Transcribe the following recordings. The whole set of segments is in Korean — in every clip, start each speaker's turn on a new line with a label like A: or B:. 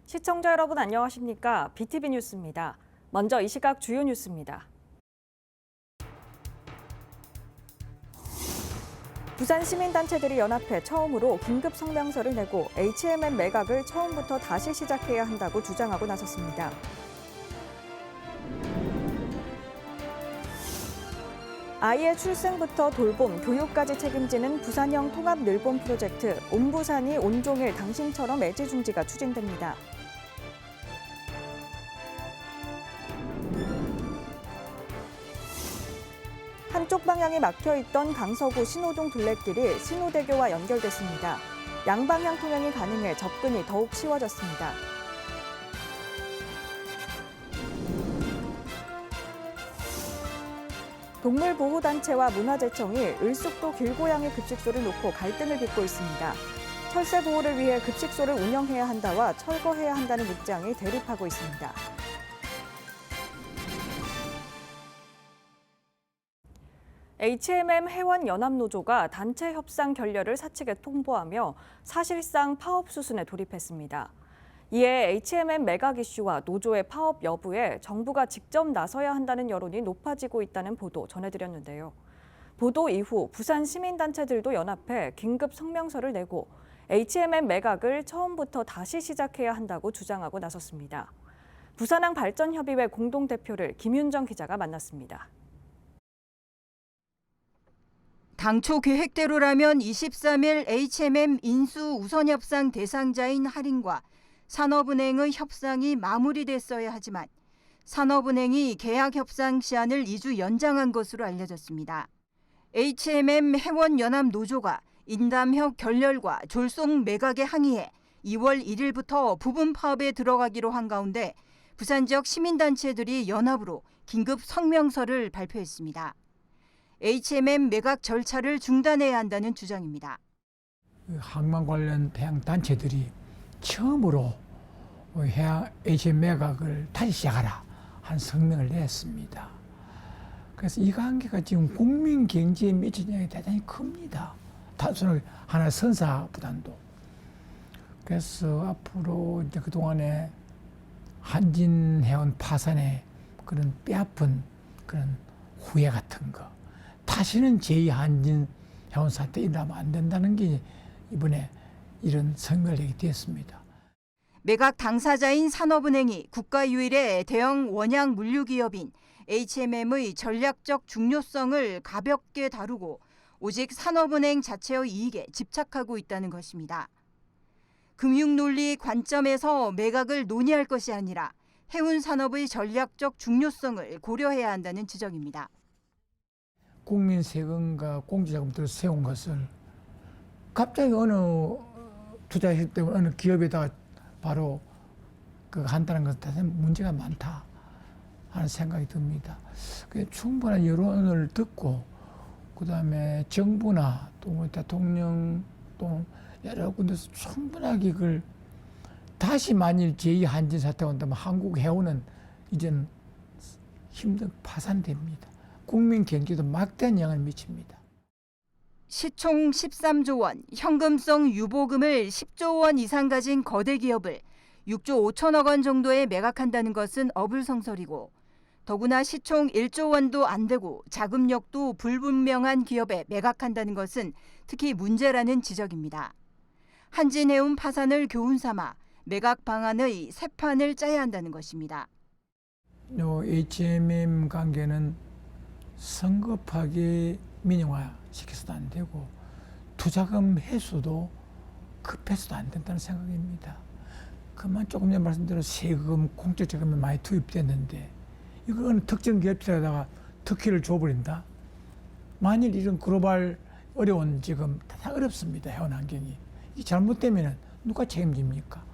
A: 시청자 여러분 안녕하십니까? BTV 뉴스입니다. 먼저 이 시각 주요 뉴스입니다. 부산 시민단체들이 연합해 처음으로 긴급 성명서를 내고 HMM 매각을 처음부터 다시 시작해야 한다고 주장하고 나섰습니다. 아이의 출생부터 돌봄, 교육까지 책임지는 부산형 통합늘봄 프로젝트 온부산이 온종일 당신처럼 애지중지가 추진됩니다. 한쪽 방향이 막혀있던 강서구 신호동 둘레길이 신호대교와 연결됐습니다. 양방향 통행이 가능해 접근이 더욱 쉬워졌습니다. 동물보호단체와 문화재청이 을숙도 길고양이 급식소를 놓고 갈등을 빚고 있습니다. 철새 보호를 위해 급식소를 운영해야 한다와 철거해야 한다는 입장이 대립하고 있습니다. HMM 회원연합노조가 단체 협상 결렬을 사측에 통보하며 사실상 파업 수순에 돌입했습니다. 이에 HMM 매각 이슈와 노조의 파업 여부에 정부가 직접 나서야 한다는 여론이 높아지고 있다는 보도 전해드렸는데요. 보도 이후 부산 시민단체들도 연합해 긴급 성명서를 내고 HMM 매각을 처음부터 다시 시작해야 한다고 주장하고 나섰습니다. 부산항 발전협의회 공동대표를 김윤정 기자가 만났습니다.
B: 당초 계획대로라면 23일 HMM 인수 우선협상 대상자인 할인과 산업은행의 협상이 마무리됐어야 하지만 산업은행이 계약 협상 시한을 2주 연장한 것으로 알려졌습니다. HMM 회원연합노조가 인담협 결렬과 졸속 매각에 항의해 2월 1일부터 부분 파업에 들어가기로 한 가운데 부산 지역 시민단체들이 연합으로 긴급 성명서를 발표했습니다. HMM 매각 절차를 중단해야 한다는 주장입니다.
C: 항만 관련 해양 단체들이 처음으로 HMM 매각을 다시 시작하라 한 성명을 냈습니다. 그래서 이 관계가 지금 국민 경제에 미치는 영향이 대단히 큽니다. 단순하게 하나의 선사보단도. 그래서 앞으로 이제 그동안에 한진해운 파산의 그런 뼈아픈 그런 후회 같은 거. 다시는 제2한진해운 사태 일어나면 안 된다는 게 이번에 이런 성명을 내게 되었습니다.
B: 매각 당사자인 산업은행이 국가 유일의 대형 원양 물류기업인 HMM의 전략적 중요성을 가볍게 다루고 오직 산업은행 자체의 이익에 집착하고 있다는 것입니다. 금융논리 관점에서 매각을 논의할 것이 아니라 해운산업의 전략적 중요성을 고려해야 한다는 지적입니다.
C: 국민 세금과 공제자금들을 세운 것을 갑자기 어느 투자했기 때문에 어느 기업에다가 바로 한다는 것은 대단히 문제가 많다 하는 생각이 듭니다. 충분한 여론을 듣고 그다음에 정부나 또 대통령 또 여러 군데서 충분하게 그걸 다시 만일 제2한진 사태가 온다면 한국 해운은 이제는 힘든 파산됩니다. 국민 경제도 막대한 영향을 미칩니다.
B: 시총 13조 원, 현금성 유보금을 10조 원 이상 가진 거대 기업을 6조 5천억 원 정도에 매각한다는 것은 어불성설이고 더구나 시총 1조 원도 안 되고 자금력도 불분명한 기업에 매각한다는 것은 특히 문제라는 지적입니다. 한진해운 파산을 교훈 삼아 매각 방안의 새 판을 짜야 한다는 것입니다.
C: HMM 관계는 성급하게 민영화시켜서도 안 되고 투자금 회수도 급해서도 안 된다는 생각입니다. 그만 조금 전에 말씀드린 세금, 공적자금이 많이 투입됐는데 이걸 어느 특정 기업체에다가 특혜를 줘버린다? 만일 이런 글로벌 어려운 지금 대단히 어렵습니다. 해운 환경이. 이게 잘못되면 누가 책임집니까?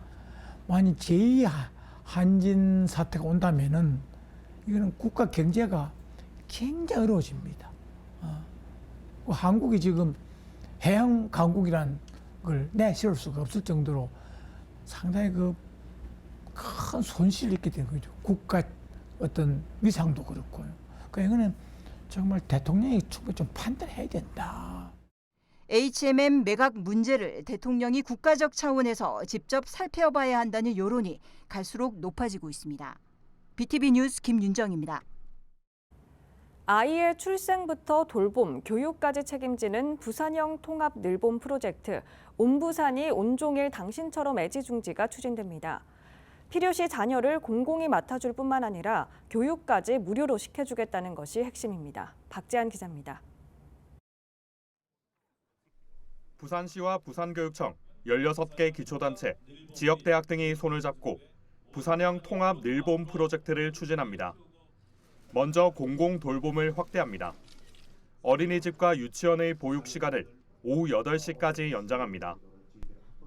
C: 만일 제2한진 사태가 온다면은 이거는 국가 경제가 굉장히 어려워집니다. 한국이 지금 해양 강국이란 걸 내세울 수가 없을 정도로 상당히 큰 손실을 입게 된 거죠. 국가 어떤 위상도 그렇고요. 그러니까 이거는 정말 대통령이 충분히 좀 판단해야 된다.
B: HMM 매각 문제를 대통령이 국가적 차원에서 직접 살펴봐야 한다는 여론이 갈수록 높아지고 있습니다. BTV 뉴스 김윤정입니다.
A: 아이의 출생부터 돌봄, 교육까지 책임지는 부산형 통합 늘봄 프로젝트 온부산이 온종일 당신처럼 애지중지가 추진됩니다. 필요시 자녀를 공공이 맡아줄 뿐만 아니라 교육까지 무료로 시켜주겠다는 것이 핵심입니다. 박재한 기자입니다.
D: 부산시와 부산교육청, 16개 기초단체, 지역대학 등이 손을 잡고 부산형 통합 늘봄 프로젝트를 추진합니다. 먼저 공공 돌봄을 확대합니다. 어린이집과 유치원의 보육 시간을 오후 8시까지 연장합니다.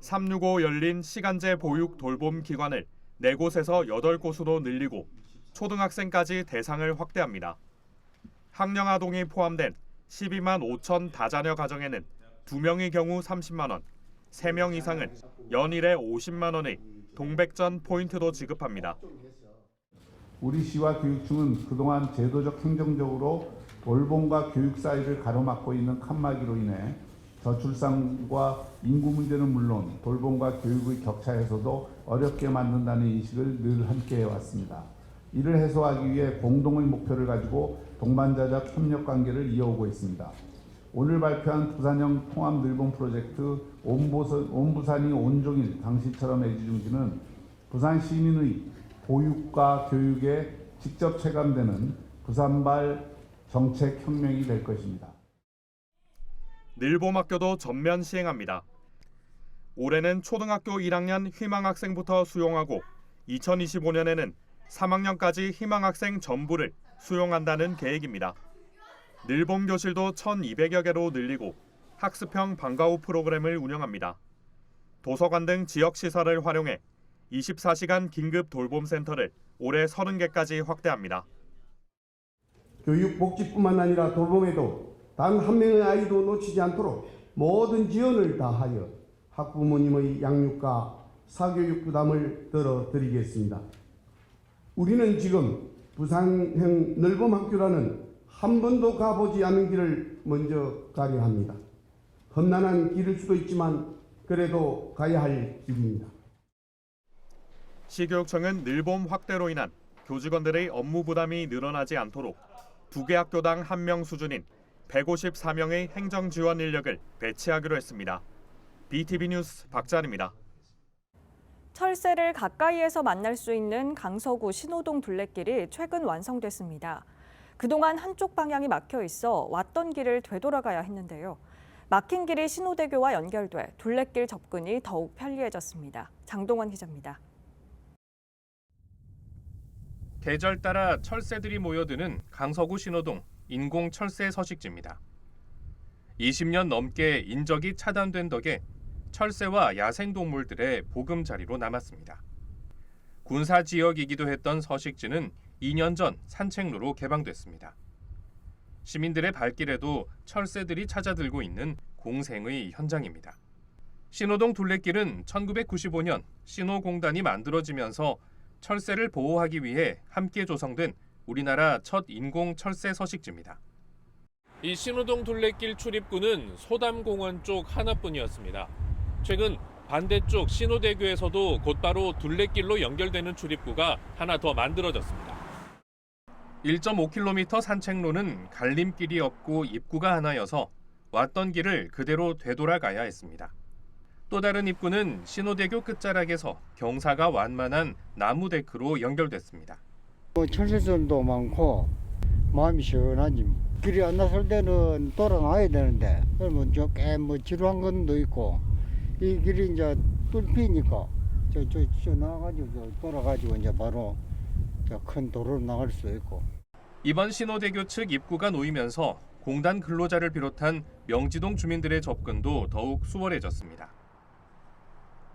D: 365 열린 시간제 보육 돌봄 기관을 4곳에서 8곳으로 늘리고 초등학생까지 대상을 확대합니다. 학령아동이 포함된 12만 5천 다자녀 가정에는 2명의 경우 30만 원, 3명 이상은 연일에 50만 원의 동백전 포인트도 지급합니다.
E: 우리 시와 교육청은 그동안 제도적 행정적으로 돌봄과 교육 사이를 가로막고 있는 칸막이로 인해 저출산과 인구 문제는 물론 돌봄과 교육의 격차 해소도 어렵게 만든다는 인식을 늘 함께 해왔습니다. 이를 해소하기 위해 공동의 목표를 가지고 동반자적 협력 관계를 이어오고 있습니다. 오늘 발표한 부산형 통합 늘봄 프로젝트 온부산이 온종일 당신처럼 애지중지는 부산 시민의 보육과 교육에 직접 체감되는 부산발 정책 혁명이 될 것입니다.
D: 늘봄 학교도 전면 시행합니다. 올해는 초등학교 1학년 희망학생부터 수용하고 2025년에는 3학년까지 희망학생 전부를 수용한다는 계획입니다. 늘봄 교실도 1,200여 개로 늘리고 학습형 방과후 프로그램을 운영합니다. 도서관 등 지역시설을 활용해 24시간 긴급 돌봄센터를 올해 30개까지 확대합니다.
F: 교육 복지뿐만 아니라 돌봄에도 단 한 명의 아이도 놓치지 않도록 모든 지원을 다하여 학부모님의 양육과 사교육 부담을 덜어드리겠습니다. 우리는 지금 부산형 늘봄학교라는 한 번도 가보지 않은 길을 먼저 가려 합니다. 험난한 길일 수도 있지만 그래도 가야 할 길입니다.
D: 시교육청은 늘봄 확대로 인한 교직원들의 업무 부담이 늘어나지 않도록 2개 학교당 1명 수준인 154명의 행정 지원 인력을 배치하기로 했습니다. BTV 뉴스 박찬입니다.
A: 철새를 가까이에서 만날 수 있는 강서구 신호동 둘레길이 최근 완성됐습니다. 그동안 한쪽 방향이 막혀 있어 왔던 길을 되돌아가야 했는데요. 막힌 길이 신호대교와 연결돼 둘레길 접근이 더욱 편리해졌습니다. 장동원 기자입니다.
G: 계절 따라 철새들이 모여드는 강서구 신호동 인공철새 서식지입니다. 20년 넘게 인적이 차단된 덕에 철새와 야생동물들의 보금자리로 남았습니다. 군사지역이기도 했던 서식지는 2년 전 산책로로 개방됐습니다. 시민들의 발길에도 철새들이 찾아들고 있는 공생의 현장입니다. 신호동 둘레길은 1995년 신호공단이 만들어지면서 철새를 보호하기 위해 함께 조성된 우리나라 첫 인공철새 서식지입니다. 이 신호동 둘레길 출입구는 소담공원 쪽 하나뿐이었습니다. 최근 반대쪽 신호대교에서도 곧바로 둘레길로 연결되는 출입구가 하나 더 만들어졌습니다. 1.5km 산책로는 갈림길이 없고 입구가 하나여서 왔던 길을 그대로 되돌아가야 했습니다. 또 다른 입구는 신호대교 끝자락에서 경사가 완만한 나무 데크로 연결됐습니다.
H: 철새들도 많고 마음이 시원하지. 길이 안 났을 때는 돌아나야 되는데 그러면 저꽤 지루한 건도 있고 이 길이 이제 뚫히니까 저 나가지고 돌아가지고 이제 바로 큰 도로로 나갈 수 있고.
G: 이번 신호대교 측 입구가 놓이면서 공단 근로자를 비롯한 명지동 주민들의 접근도 더욱 수월해졌습니다.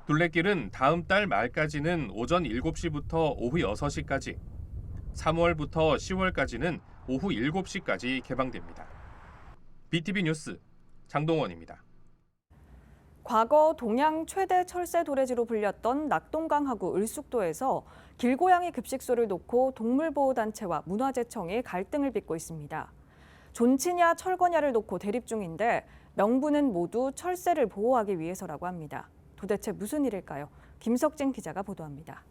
G: 둘레길은 다음 달 말까지는 오전 7시부터 오후 6시까지, 3월부터 10월까지는 오후 7시까지 개방됩니다. BTV 뉴스 장동원입니다.
A: 과거 동양 최대 철새 도래지로 불렸던 낙동강하구 을숙도에서 길고양이 급식소를 놓고 동물보호단체와 문화재청이 갈등을 빚고 있습니다. 존치냐 철거냐를 놓고 대립 중인데 명분은 모두 철새를 보호하기 위해서라고 합니다. 도대체 무슨 일일까요? 김석진 기자가 보도합니다.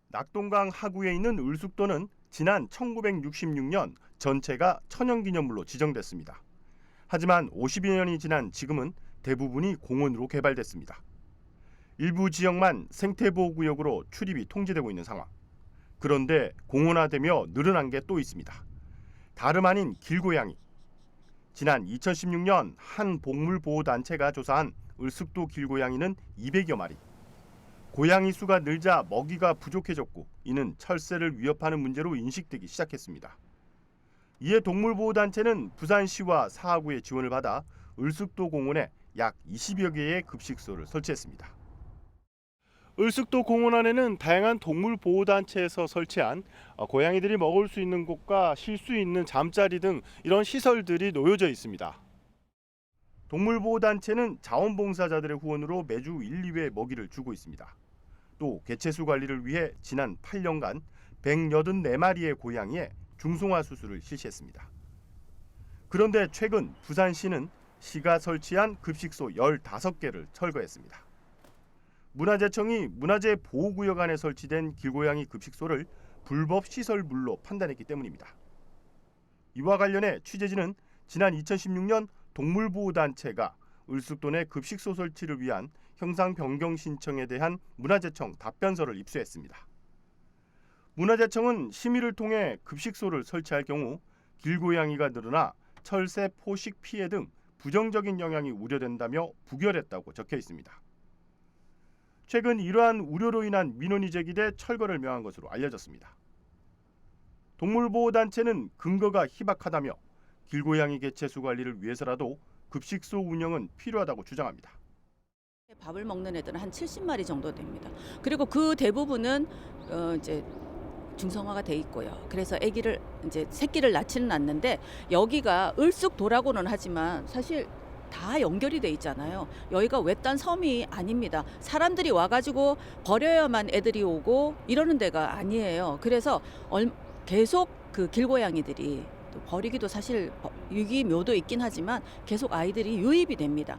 I: 낙동강 하구에 있는 을숙도는 지난 1966년 전체가 천연기념물로 지정됐습니다. 하지만 50여 년이 지난 지금은 대부분이 공원으로 개발됐습니다. 일부 지역만 생태보호구역으로 출입이 통제되고 있는 상황. 그런데 공원화되며 늘어난 게 또 있습니다. 다름 아닌 길고양이. 지난 2016년 한 동물보호단체가 조사한 을숙도 길고양이는 200여 마리. 고양이 수가 늘자 먹이가 부족해졌고 이는 철새를 위협하는 문제로 인식되기 시작했습니다. 이에 동물보호단체는 부산시와 사하구의 지원을 받아 을숙도 공원에 약 20여 개의 급식소를 설치했습니다. 을숙도 공원 안에는 다양한 동물보호단체에서 설치한 고양이들이 먹을 수 있는 곳과 쉴 수 있는 잠자리 등 이런 시설들이 놓여져 있습니다. 동물보호단체는 자원봉사자들의 후원으로 매주 1, 2회 먹이를 주고 있습니다. 또 개체수 관리를 위해 지난 8년간 184마리의 고양이에 중성화 수술을 실시했습니다. 그런데 최근 부산시는 시가 설치한 급식소 15개를 철거했습니다. 문화재청이 문화재 보호구역 안에 설치된 길고양이 급식소를 불법 시설물로 판단했기 때문입니다. 이와 관련해 취재진은 지난 2016년 동물보호단체가 을숙도 내 급식소 설치를 위한 형상 변경 신청에 대한 문화재청 답변서를 입수했습니다. 문화재청은 심의를 통해 급식소를 설치할 경우 길고양이가 늘어나 철새 포식 피해 등 부정적인 영향이 우려된다며 부결했다고 적혀 있습니다. 최근 이러한 우려로 인한 민원이 제기돼 철거를 명한 것으로 알려졌습니다. 동물보호단체는 근거가 희박하다며 길고양이 개체수 관리를 위해서라도 급식소 운영은 필요하다고 주장합니다.
J: 밥을 먹는 애들은 한 70마리 정도 됩니다. 그리고 그 대부분은 이제 중성화가 돼 있고요. 그래서 아기를 이제 새끼를 낳지는 않는데 여기가 을숙도라고는 하지만 사실 다 연결이 돼 있잖아요. 여기가 외딴 섬이 아닙니다. 사람들이 와가지고 버려야만 애들이 오고 이러는 데가 아니에요. 그래서 계속 그 길고양이들이 또 버리기도 사실 유기묘도 있긴 하지만 계속 아이들이 유입이 됩니다.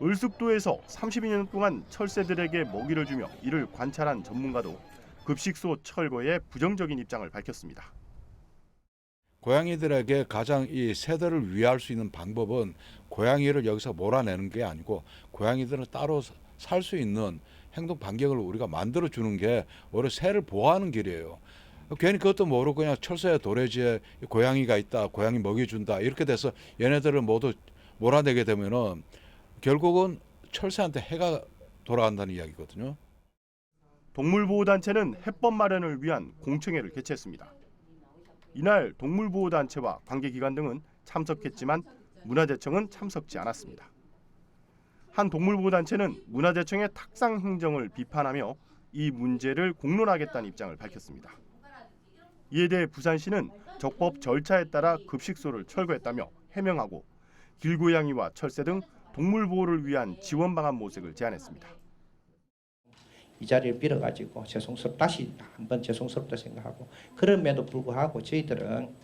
I: 을숙도에서 32년 동안 철새들에게 먹이를 주며 이를 관찰한 전문가도 급식소 철거에 부정적인 입장을 밝혔습니다.
K: 고양이들에게 가장 이 새들을 위할 수 있는 방법은 고양이를 여기서 몰아내는 게 아니고 고양이들은 따로 살 수 있는 행동 반경을 우리가 만들어 주는 게 오히려 새를 보호하는 길이에요. 괜히 그것도 모르고 그냥 철새 도래지에 고양이가 있다, 고양이 먹이 준다 이렇게 돼서 얘네들을 모두 몰아내게 되면은 결국은 철새한테 해가 돌아간다는 이야기거든요.
I: 동물보호단체는 해법 마련을 위한 공청회를 개최했습니다. 이날 동물보호단체와 관계기관 등은 참석했지만 문화재청은 참석지 않았습니다. 한 동물보호단체는 문화재청의 탁상 행정을 비판하며 이 문제를 공론하겠다는 입장을 밝혔습니다. 이에 대해 부산시는 적법 절차에 따라 급식소를 철거했다며 해명하고 길고양이와 철새 등 동물보호를 위한 지원 방안 모색을 제안했습니다.
L: 이 자리를 빌어가지고 다시 한번 죄송스럽다 생각하고 그럼에도 불구하고 저희들은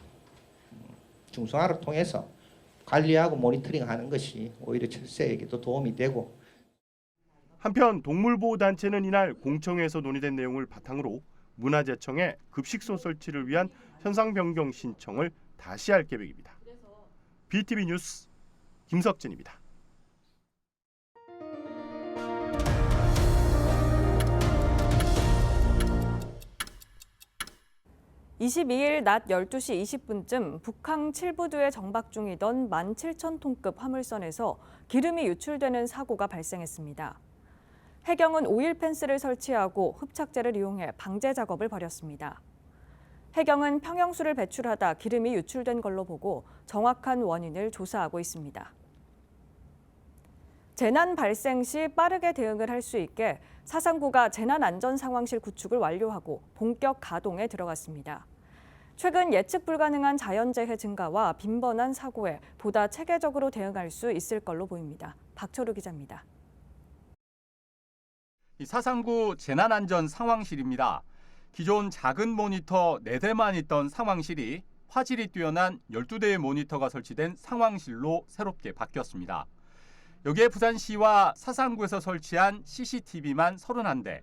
L: 중성화를 통해서 관리하고 모니터링하는 것이 오히려 철새에게도 도움이 되고.
I: 한편 동물보호단체는 이날 공청회에서 논의된 내용을 바탕으로 문화재청에 급식소 설치를 위한 현상 변경 신청을 다시 할 계획입니다. BTV 뉴스 김석진입니다.
A: 22일 낮 12시 20분쯤 북항 칠부두에 정박 중이던 17,000톤급 화물선에서 기름이 유출되는 사고가 발생했습니다. 해경은 오일 펜스를 설치하고 흡착제를 이용해 방제 작업을 벌였습니다. 해경은 평형수를 배출하다 기름이 유출된 걸로 보고 정확한 원인을 조사하고 있습니다. 재난 발생 시 빠르게 대응을 할 수 있게 사상구가 재난안전상황실 구축을 완료하고 본격 가동에 들어갔습니다. 최근 예측 불가능한 자연재해 증가와 빈번한 사고에 보다 체계적으로 대응할 수 있을 걸로 보입니다. 박철우 기자입니다.
M: 사상구 재난안전상황실입니다. 기존 작은 모니터 4대만 있던 상황실이 화질이 뛰어난 12대의 모니터가 설치된 상황실로 새롭게 바뀌었습니다. 여기에 부산시와 사상구에서 설치한 CCTV만 31대,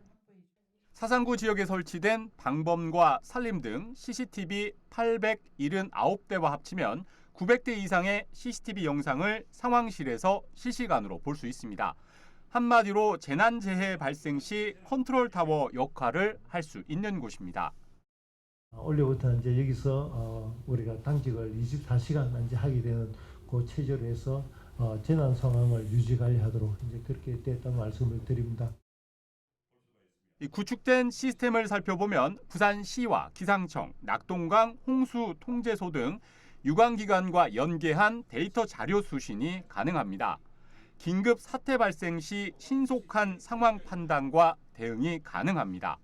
M: 사상구 지역에 설치된 방범과 산림 등 CCTV 879대와 합치면 900대 이상의 CCTV 영상을 상황실에서 실시간으로 볼 수 있습니다. 한마디로 재난재해 발생 시 컨트롤 타워 역할을 할 수 있는 곳입니다.
N: 올해부터 이제 여기서 우리가 당직을 24시간 이제 하게 되는 그 체제로 해서 재난 상황을 유지 관리하도록 이제 그렇게 됐다는 말씀을 드립니다.
M: 이 구축된 시스템을 살펴보면 부산시와 기상청, 낙동강 홍수통제소 등 유관기관과 연계한 데이터 자료 수신이 가능합니다. 긴급 사태 발생 시 신속한 상황 판단과 대응이 가능합니다.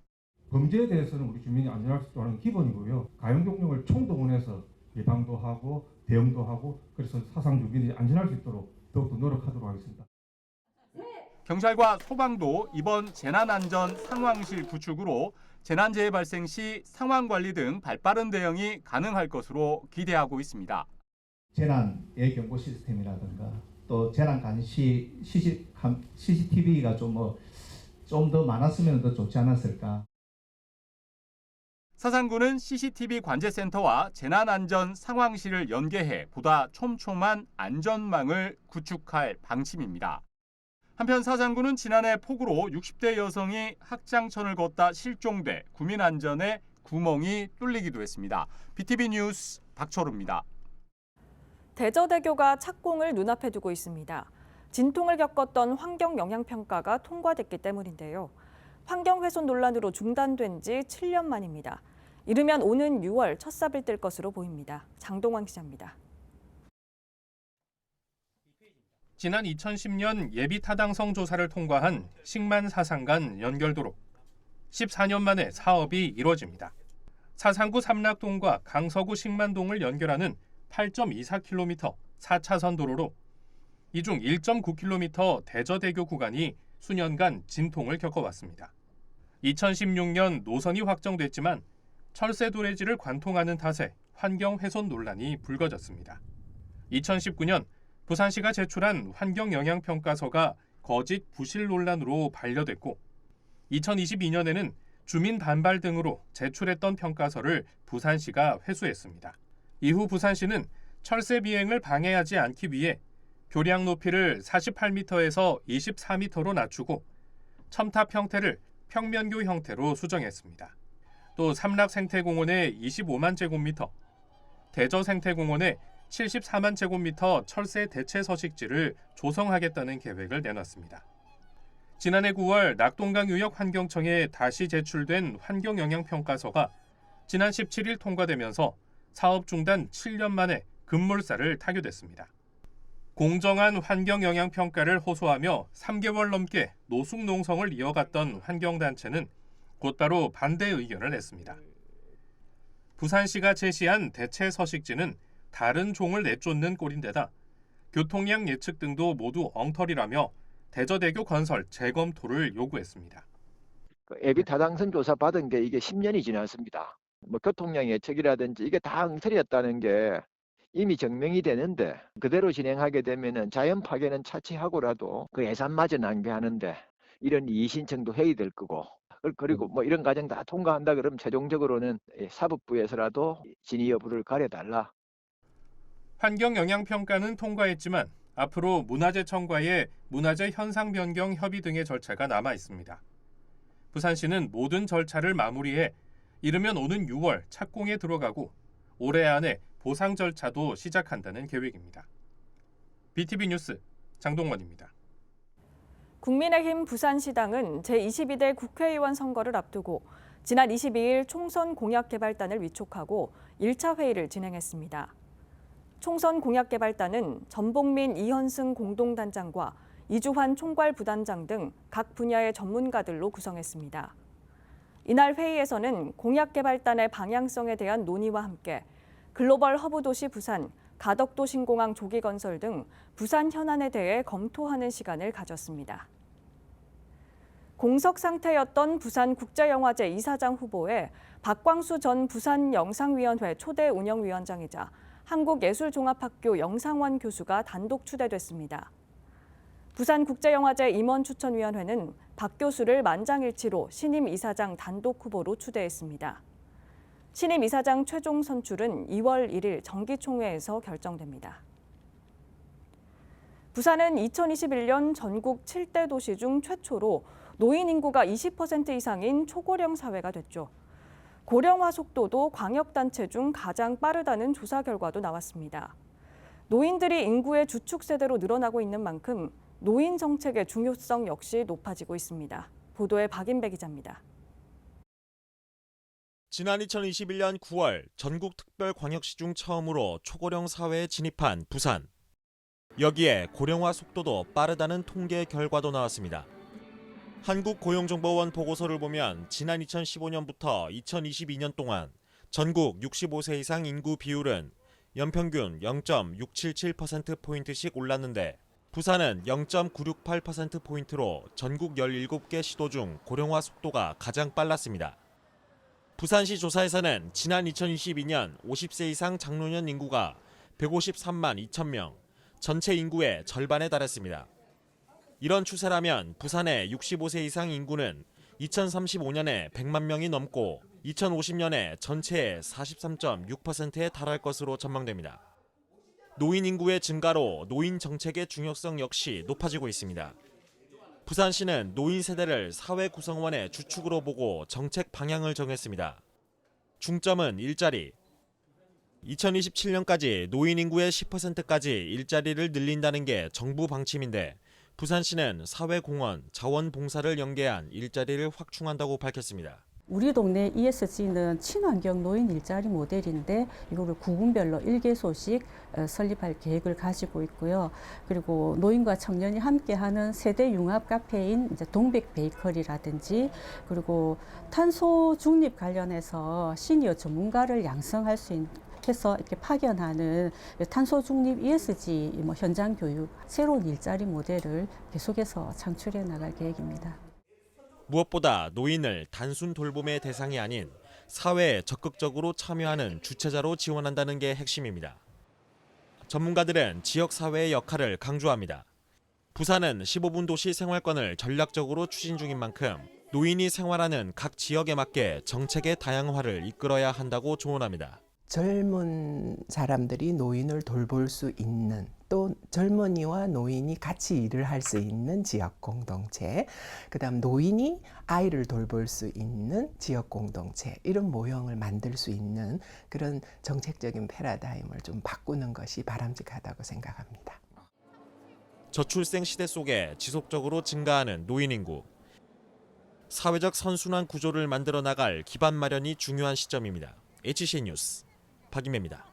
O: 범죄에 대해서는 우리 주민이 안전할 수 있도록 하는 기본이고요. 가용 경력을 총동원해서 예방도 하고 대응도 하고 그래서 사상 주민이 안전할 수 있도록 더욱더 노력하도록 하겠습니다.
M: 경찰과 소방도 이번 재난안전 상황실 구축으로 재난재해 발생 시 상황 관리 등 발빠른 대응이 가능할 것으로 기대하고 있습니다.
P: 재난의 경보 시스템이라든가 또 재난 감시 CCTV가 좀 더 많았으면 더 좋지 않았을까.
M: 사상구는 CCTV 관제센터와 재난안전 상황실을 연계해 보다 촘촘한 안전망을 구축할 방침입니다. 한편 사상구는 지난해 폭우로 60대 여성이 학장천을 걷다 실종돼 구민 안전에 구멍이 뚫리기도 했습니다. BTV 뉴스 박철우입니다.
A: 대저대교가 착공을 눈앞에 두고 있습니다. 진통을 겪었던 환경영향평가가 통과됐기 때문인데요. 환경훼손 논란으로 중단된 지 7년 만입니다. 이르면 오는 6월 첫 삽을 뜰 것으로 보입니다. 장동환 기자입니다.
G: 지난 2010년 예비 타당성 조사를 통과한 식만 사상간 연결도로. 14년 만에 사업이 이뤄집니다. 사상구 삼락동과 강서구 식만동을 연결하는 8.24km 4차선 도로로 이 중 1.9km 대저대교 구간이 수년간 진통을 겪어왔습니다. 2016년 노선이 확정됐지만 철새 도래지를 관통하는 탓에 환경훼손 논란이 불거졌습니다. 2019년 부산시가 제출한 환경영향평가서가 거짓 부실 논란으로 반려됐고 2022년에는 주민 반발 등으로 제출했던 평가서를 부산시가 회수했습니다. 이후 부산시는 철새 비행을 방해하지 않기 위해 교량 높이를 48m에서 24m로 낮추고 첨탑 형태를 평면교 형태로 수정했습니다. 또 삼락생태공원의 25만 제곱미터, 대저생태공원의 74만 제곱미터 철새 대체 서식지를 조성하겠다는 계획을 내놨습니다. 지난해 9월 낙동강 유역 환경청에 다시 제출된 환경영향평가서가 지난 17일 통과되면서 사업 중단 7년 만에 급물살을 타결됐습니다. 공정한 환경영향평가를 호소하며 3개월 넘게 노숙농성을 이어갔던 환경단체는 곧바로 반대 의견을 냈습니다. 부산시가 제시한 대체 서식지는 다른 종을 내쫓는 꼴인데다 교통량 예측 등도 모두 엉터리라며 대저대교 건설 재검토를 요구했습니다.
Q: 예비 타당성 조사 받은 게 이게 10년이 지났습니다. 교통량 예측이라든지 이게 다 엉터리였다는 게 이미 증명이 되는데 그대로 진행하게 되면은 자연 파괴는 차치하고라도 그 예산마저 낭비하는데 이런 이의신청도 해야 될 거고 그리고 이런 과정 다 통과한다 그러면 최종적으로는 사법부에서라도 진위 여부를 가려달라.
G: 환경영향평가는 통과했지만 앞으로 문화재청과의 문화재 현상 변경 협의 등의 절차가 남아 있습니다. 부산시는 모든 절차를 마무리해 이르면 오는 6월 착공에 들어가고 올해 안에 보상 절차도 시작한다는 계획입니다. BTV 뉴스 장동원입니다.
A: 국민의힘 부산시당은 제22대 국회의원 선거를 앞두고 지난 22일 총선 공약개발단을 위촉하고 1차 회의를 진행했습니다. 총선 공약개발단은 전복민 이현승 공동단장과 이주환 총괄부단장 등 각 분야의 전문가들로 구성했습니다. 이날 회의에서는 공약개발단의 방향성에 대한 논의와 함께 글로벌 허브도시 부산, 가덕도 신공항 조기 건설 등 부산 현안에 대해 검토하는 시간을 가졌습니다. 공석 상태였던 부산국제영화제 이사장 후보에 박광수 전 부산영상위원회 초대 운영위원장이자 한국예술종합학교 영상원 교수가 단독 추대됐습니다. 부산국제영화제 임원추천위원회는 박 교수를 만장일치로 신임 이사장 단독 후보로 추대했습니다. 신임 이사장 최종 선출은 2월 1일 정기총회에서 결정됩니다. 부산은 2021년 전국 7대 도시 중 최초로 노인 인구가 20% 이상인 초고령 사회가 됐죠. 고령화 속도도 광역단체 중 가장 빠르다는 조사 결과도 나왔습니다. 노인들이 인구의 주축 세대로 늘어나고 있는 만큼 노인 정책의 중요성 역시 높아지고 있습니다. 보도에 박인배 기자입니다.
R: 지난 2021년 9월 전국 특별광역시 중 처음으로 초고령 사회에 진입한 부산. 여기에 고령화 속도도 빠르다는 통계 결과도 나왔습니다. 한국고용정보원 보고서를 보면 지난 2015년부터 2022년 동안 전국 65세 이상 인구 비율은 연평균 0.677%포인트씩 올랐는데 부산은 0.968%포인트로 전국 17개 시도 중 고령화 속도가 가장 빨랐습니다. 부산시 조사에서는 지난 2022년 50세 이상 장노년 인구가 153만 2천 명, 전체 인구의 절반에 달했습니다. 이런 추세라면 부산의 65세 이상 인구는 2035년에 100만 명이 넘고 2050년에 전체의 43.6%에 달할 것으로 전망됩니다. 노인 인구의 증가로 노인 정책의 중요성 역시 높아지고 있습니다. 부산시는 노인 세대를 사회 구성원의 주축으로 보고 정책 방향을 정했습니다. 중점은 일자리. 2027년까지 노인 인구의 10%까지 일자리를 늘린다는 게 정부 방침인데 부산시는 사회공헌, 자원봉사를 연계한 일자리를 확충한다고 밝혔습니다.
S: 우리 동네 ESG는 친환경 노인 일자리 모델인데 이거를 구군별로 1개소씩 설립할 계획을 가지고 있고요. 그리고 노인과 청년이 함께하는 세대 융합 카페인 이제 동백 베이커리라든지 그리고 탄소 중립 관련해서 시니어 전문가를 양성할 수 있는 해서 이렇게 파견하는 탄소 중립 ESG 현장 교육, 새로운 일자리 모델을 계속해서 창출해 나갈 계획입니다.
R: 무엇보다 노인을 단순 돌봄의 대상이 아닌 사회에 적극적으로 참여하는 주체자로 지원한다는 게 핵심입니다. 전문가들은 지역사회의 역할을 강조합니다. 부산은 15분 도시 생활권을 전략적으로 추진 중인 만큼 노인이 생활하는 각 지역에 맞게 정책의 다양화를 이끌어야 한다고 조언합니다.
T: 젊은 사람들이 노인을 돌볼 수 있는 또 젊은이와 노인이 같이 일을 할 수 있는 지역 공동체, 그다음 노인이 아이를 돌볼 수 있는 지역 공동체 이런 모형을 만들 수 있는 그런 정책적인 패러다임을 좀 바꾸는 것이 바람직하다고 생각합니다.
R: 저출생 시대 속에 지속적으로 증가하는 노인 인구. 사회적 선순환 구조를 만들어 나갈 기반 마련이 중요한 시점입니다. HCN 뉴스 박인배입니다.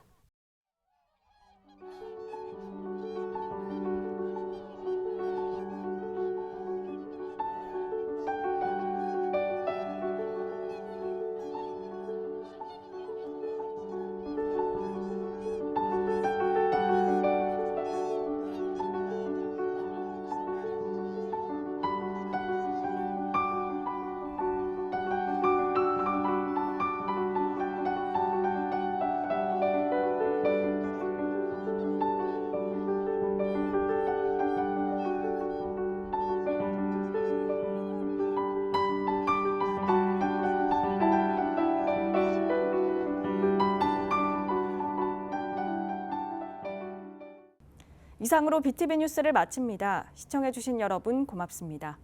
A: 이상으로 BTV 뉴스를 마칩니다. 시청해주신 여러분 고맙습니다.